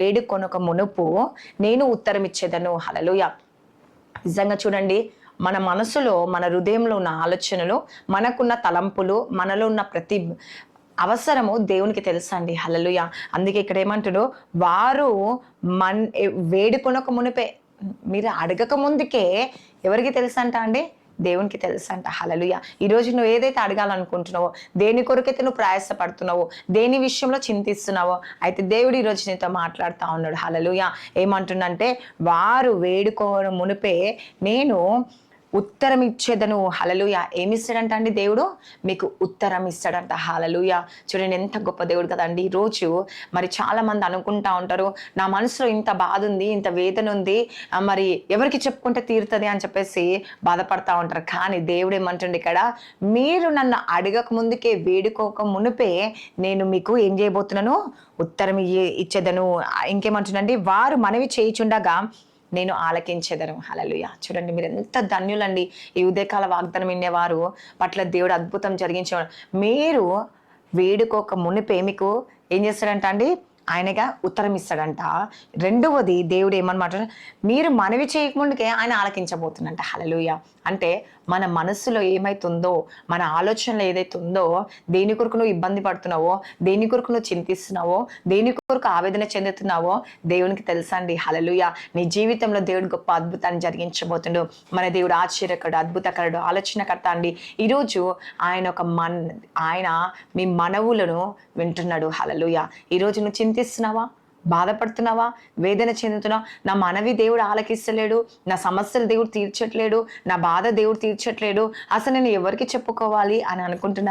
వేడుకొనక మునుపు నేను ఉత్తరం ఇచ్చేదను. హల్లెలూయా. నిజంగా చూడండి, మన మనసులో, మన హృదయంలో ఉన్న ఆలోచనలు, మనకున్న తలంపులు, మనలో ఉన్న ప్రతి అవసరము దేవునికి తెలుసండి. హల్లెలూయా. అందుకే ఇక్కడ ఏమంటాడు, వారు వేడుకొనక మునిపే, మీరు అడగక ముందుకే ఎవరికి తెలుసంట అండి? దేవునికి తెలుసంట. హల్లెలూయా. ఈరోజు నువ్వు ఏదైతే అడగాలనుకుంటున్నావో, దేని కొరకైతే నువ్వు ప్రయాసపడుతున్నావో, దేని విషయంలో చింతిస్తున్నావో, అయితే దేవుడు ఈరోజు నీతో మాట్లాడుతూ ఉన్నాడు. హల్లెలూయా. ఏమంటుండంటే, వారు వేడుకోవడం మునిపే నేను ఉత్తరం ఇచ్చేదను. హల్లెలూయా. ఏమిస్తాడంట అండి దేవుడు? మీకు ఉత్తరం ఇస్తాడంట. హల్లెలూయా. చూడండి ఎంత గొప్ప దేవుడు కదండి. ఈరోజు మరి చాలా మంది అనుకుంటా ఉంటారు, నా మనసులో ఇంత బాధ ఉంది, ఇంత వేదన ఉంది, మరి ఎవరికి చెప్పుకుంటే తీరుతుంది అని చెప్పేసి బాధపడతా ఉంటారు. కానీ దేవుడు ఏమంటుండే ఇక్కడ, మీరు నన్ను అడగక ముందుకే, వేడుకోక మునిపే నేను మీకు ఏం చేయబోతున్నాను? ఉత్తరం ఇచ్చేదను. ఇంకేమంటుండండి, వారు మనవి చేయుచుండగా నేను ఆలకించేదను. హల్లెలూయా. చూడండి, మీరు ఎంత ధన్యులండి. ఈ ఉదయకాల వాగ్దానం వినేవారు పట్ల దేవుడు అద్భుతం జరిగించేవాడు. మీరు వేడుకోక మునిపే మీకు ఏం చేస్తాడంట అండి? ఆయనగా ఉత్తరం ఇస్తాడంట. రెండవది దేవుడు ఏమన్నమాట, మీరు మనవి చేయకముందుకే ఆయన ఆలకించబోతుందంట. హల్లెలూయా. అంటే మన మనస్సులో ఏమైతుందో, మన ఆలోచనలో ఏదైతే ఉందో, దేని కొరకు నువ్వు ఇబ్బంది పడుతున్నావో, దేని కొరకు నువ్వు చింతిస్తున్నావో, దేని కొరకు ఆవేదన చెందుతున్నావో దేవునికి తెలుసా అండి. హల్లెలూయా. నీ జీవితంలో దేవుడు గొప్ప అద్భుతాన్ని జరిగించబోతుండు. మన దేవుడు ఆశ్చర్యకరుడు, అద్భుతకరుడు, ఆలోచనకర్త అండి. ఈరోజు ఆయన ఆయన మీ మనవులను వింటున్నాడు. హల్లెలూయా. ఈరోజు నువ్వు చింతిస్తున్నావా? బాధపడుతున్నావా? వేదన చెందుతున్నావా? నా మనవి దేవుడు ఆలకిస్తలేడు, నా సమస్యలు దేవుడు తీర్చట్లేడు, నా బాధ దేవుడు తీర్చట్లేడు, అసలు నేను ఎవరికి చెప్పుకోవాలి అని అనుకుంటున్నా.